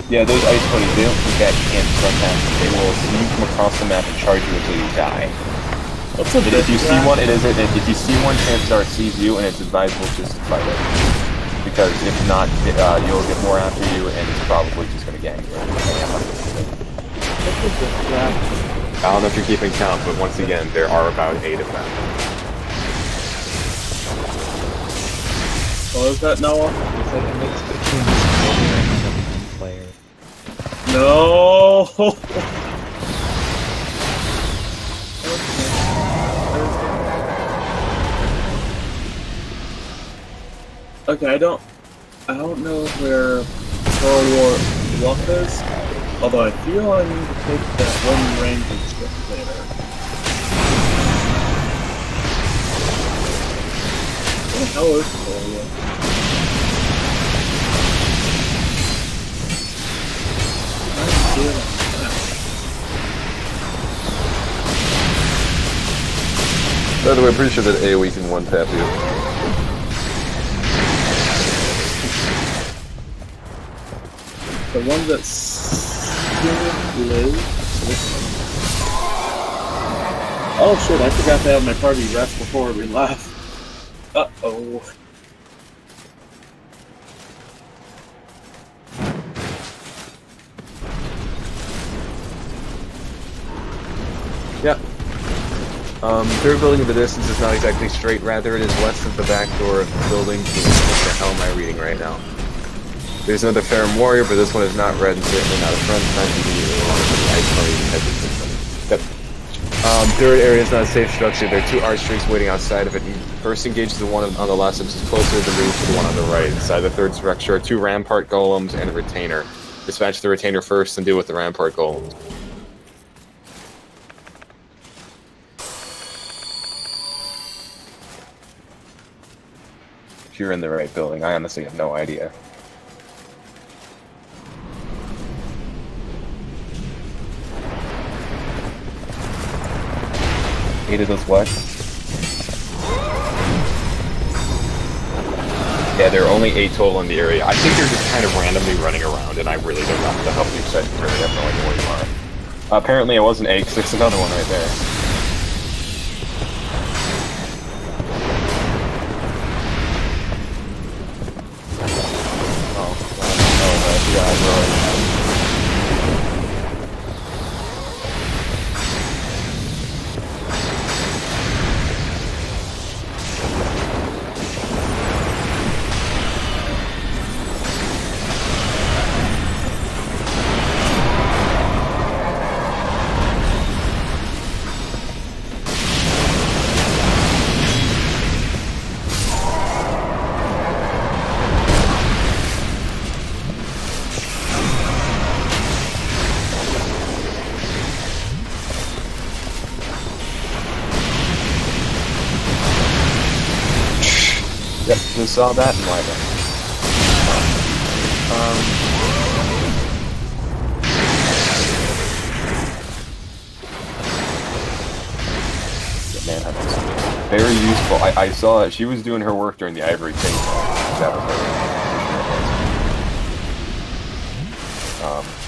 Yeah, those ice ponies, they don't forget camps sometimes. They will see you from across the map and charge you until you die. What's a If you see one, if you see one, chances are it sees you, and it's advisable just to fight it. Because if not, you'll get more after you, and it's probably just gonna gang you. I don't know if you're keeping count, but once again, there are about 8 of them. What was that, Noah? It's like a mix between a player and a non-player. No! Okay, I don't know where World War Luck is, although I feel I need to take that one ranger strip later. What the hell is World War? By the way, I'm pretty sure that AoE can one-tap you. The one that's still blue. Oh shit, I forgot to have my party rest before we left. Uh-oh. Yep. Third building in the distance is not exactly straight, rather it is west of the back door of the building. What the hell am I reading right now? There's another Farum warrior, but this one is not red and certainly not a friend. Yep. Third area is not a safe structure. There are 2 archstrakes waiting outside of it. First engage the one on the left, which is closer to move to the one on the right. Inside the third structure are 2 rampart golems and a retainer. Dispatch the retainer first and deal with the rampart golems. If you're in the right building, I honestly have no idea. Eight of those what? Yeah, there are only 8 total in the area. I think they're just kind of randomly running around, and I really don't know what the hell you said. I really have no idea where you are. Apparently it wasn't 8, because there's another one right there. Oh, God, bro. Yep, we saw that and why then. manhunt. Very useful. I saw it. She was doing her work during the Ivory thing. That was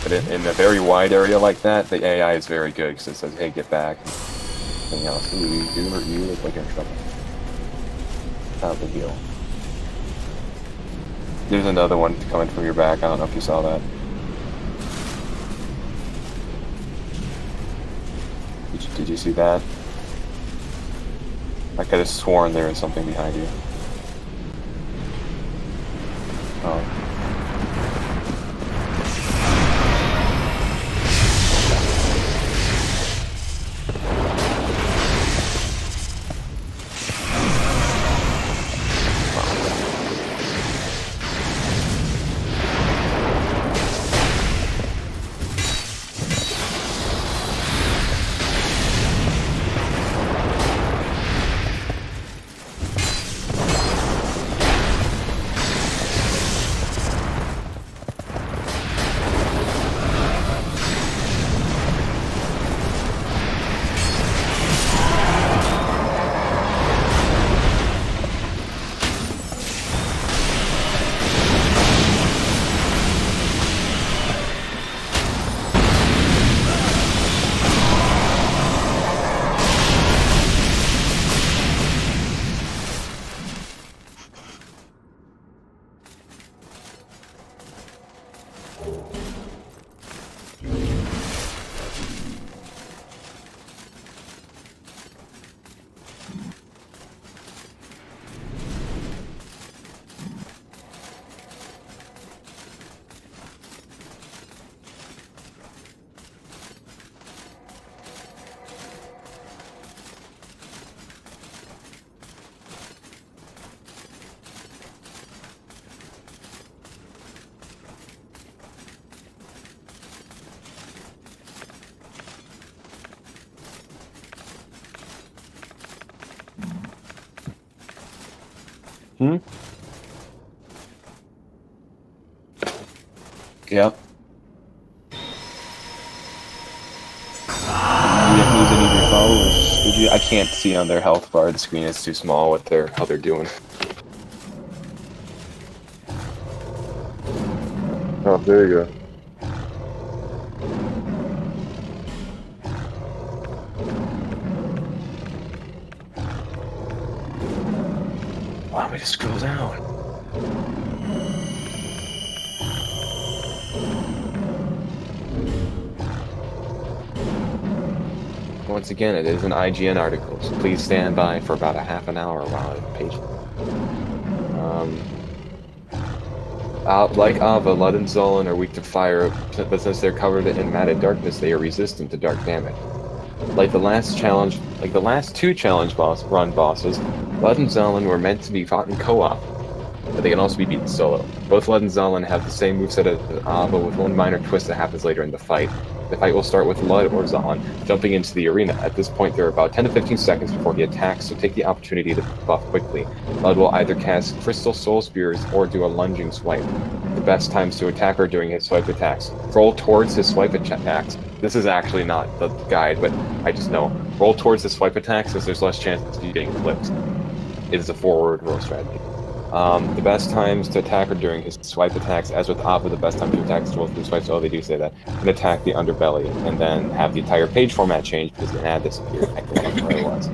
but in a very wide area like that, the AI is very good because it says, "Hey, get back." Anything else? You look like you're in trouble. Not a big deal. There's another one coming from your back. I don't know if you saw that. Did you see that? I could have sworn there was something behind you. Oh. Yep. You didn't lose any of your followers, did you? I can't see on their health bar. The screen is too small what how they're doing. Oh, there you go. Why don't we just scroll down? Once again, it is an IGN article, so please stand by for about a half an hour while I page. Like Ava, Lud and Zolan are weak to fire, but since they're covered in matted darkness, they are resistant to dark damage. Like the last two challenge run bosses, Lud and Zolan were meant to be fought in co-op, but they can also be beaten solo. Both Lud and Zolan have the same moveset as Ava, with one minor twist that happens later in the fight. The fight will start with Lud or Zolan jumping into the arena. At this point, there are about 10 to 15 seconds before he attacks, so take the opportunity to buff quickly. Lud will either cast Crystal Soul Spears or do a lunging swipe. The best times to attack are during his swipe attacks. Roll towards his swipe attacks. This is actually not the guide, but I just know. Roll towards his swipe attacks as there's less chance of you getting clipped. It is a forward roll strategy. The best times to attack are during his swipe attacks. As with Ava, the best time to attack is roll through swipes, oh, they do say that, and attack the underbelly, and then have the entire page format change because the ad disappeared. I can remember where it was.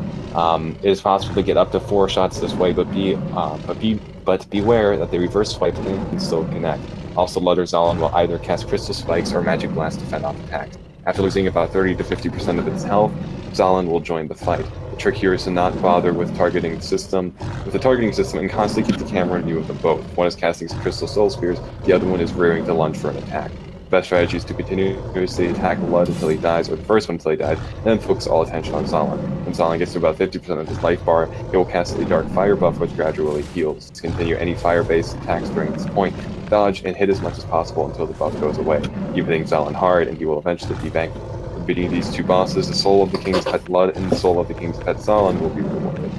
It is possible to get up to 4 shots this way, but beware that the reverse swipe can still connect. Also, Lud or Zolan will either cast Crystal Spikes or Magic Blast to fend off attacks. After losing about 30 to 50% of its health, Zolan will join the fight. The trick here is to not bother with the targeting system, and constantly keep the camera in view of them both. One is casting Crystal Soul Spears, the other one is rearing to lunge for an attack. The best strategy is to continuously attack Lud until he dies, or the first one until he dies, and then focus all attention on Zolan. When Zolan gets to about 50% of his life bar, he will cast the Dark Fire buff, which gradually heals. To continue any fire-based attacks during this point, dodge and hit as much as possible until the buff goes away. Keep hitting Zolan hard, and he will eventually be vanquished. For beating these two bosses, the soul of the King's Pet Lud and the soul of the King's Pet Zolan will be rewarded.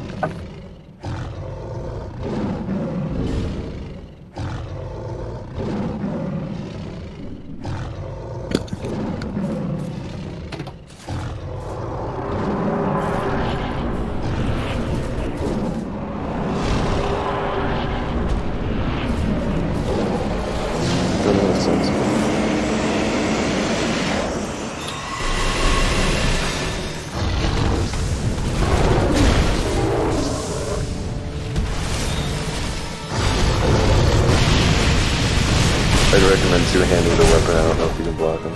two-handed a weapon, I don't know if you can block him.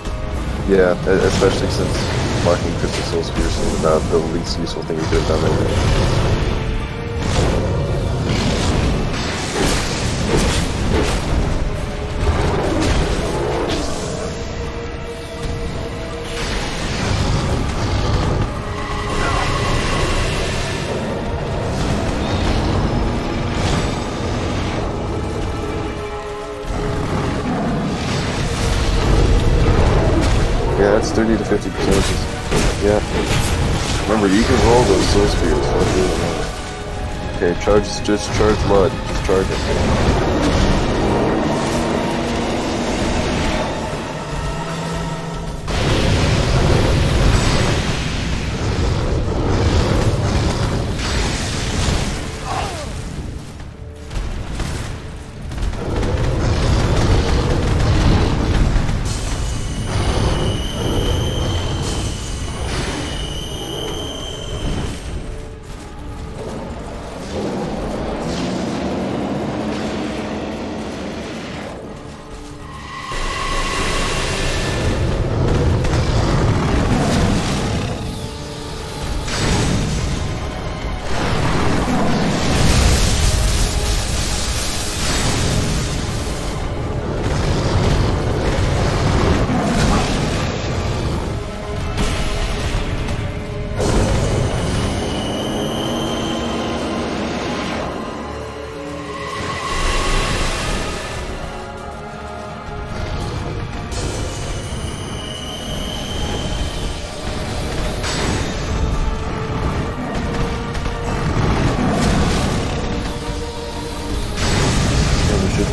Yeah, especially since blocking Crystal Soul Spear seems about the least useful thing you could have done there. Yeah, that's 30 to 50%. Yeah. Remember, you can roll those soul spears. Don't do it. Okay, just charge Mud. Just charge it.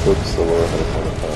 Focus the lower head on the top.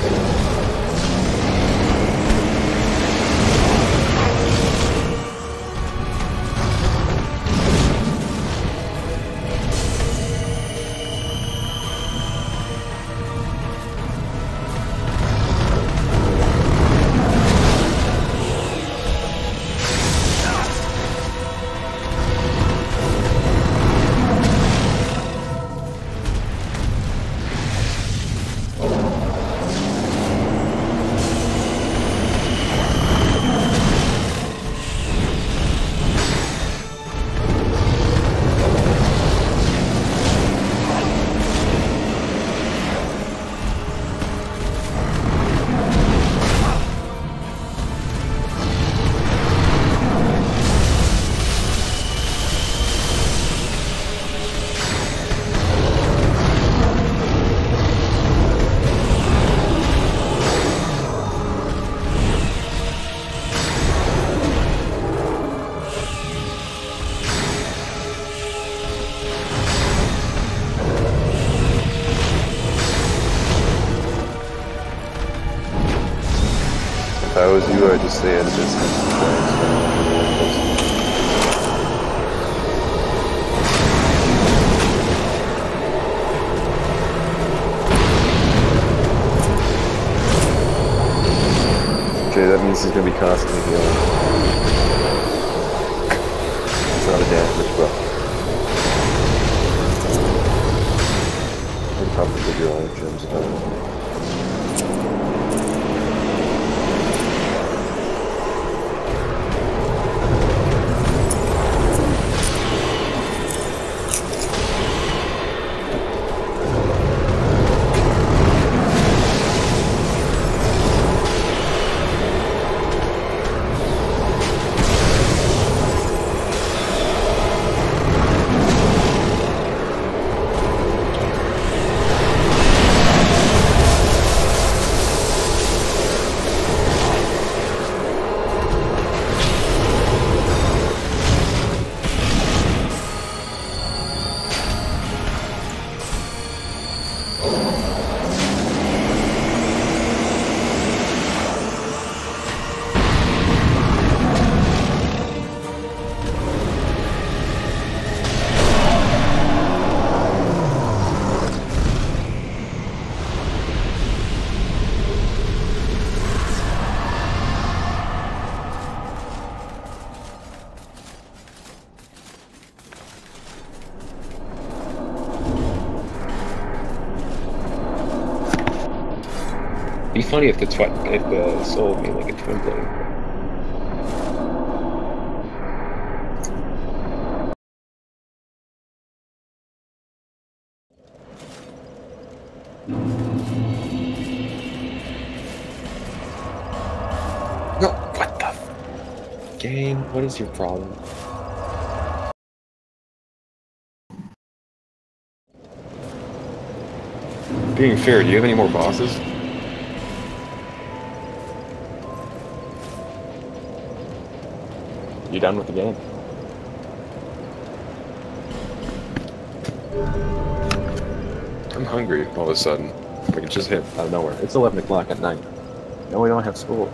If I was you, I'd just stay at a distance and try and spend really close. Okay, that means he's going to be constantly healing. It's not a damage buff. I'd probably give your life gems down. Be funny if the soul made like a twin blade. No, what the game? What is your problem? Being fair, do you have any more bosses? You done with the game? I'm hungry all of a sudden. Like it just hit out of nowhere. It's 11 o'clock at night. No, we don't have school.